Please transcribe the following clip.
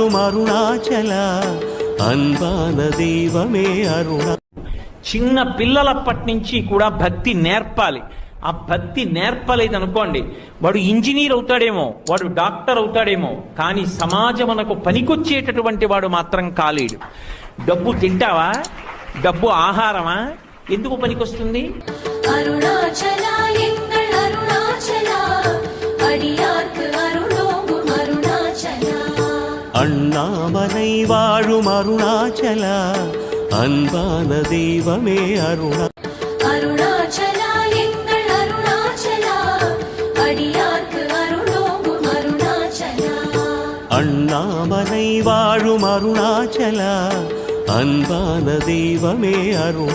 வாழும் அருணாச்சல அன்பான தெய்வமே அருணா. చిన్న పిల్లలప్పటి నుంచి కూడా భక్తి నేర్పాలి. ఆ భక్తి నేర్పలేదనుకోండి, వాడు ఇంజనీర్ అవుతాడేమో, వాడు డాక్టర్ అవుతాడేమో, కానీ సమాజమునకు పనికొచ్చేటటువంటి వాడు మాత్రం కాలేడు. డబ్బు తింటావా? డబ్బు ఆహారమా? ఎందుకు పనికొస్తుంది? அண்ணாமலை வாழும் அருணாச்சல அன்பான தெய்வமே அருணா. அருணாச்சலா எங்கள் அருணாச்சலா, அடியார்க்கு அருளோங்கும் அருணாச்சலா. அண்ணாமலை வாழும் அருணாச்சல அன்பான தெய்வமே அருணா.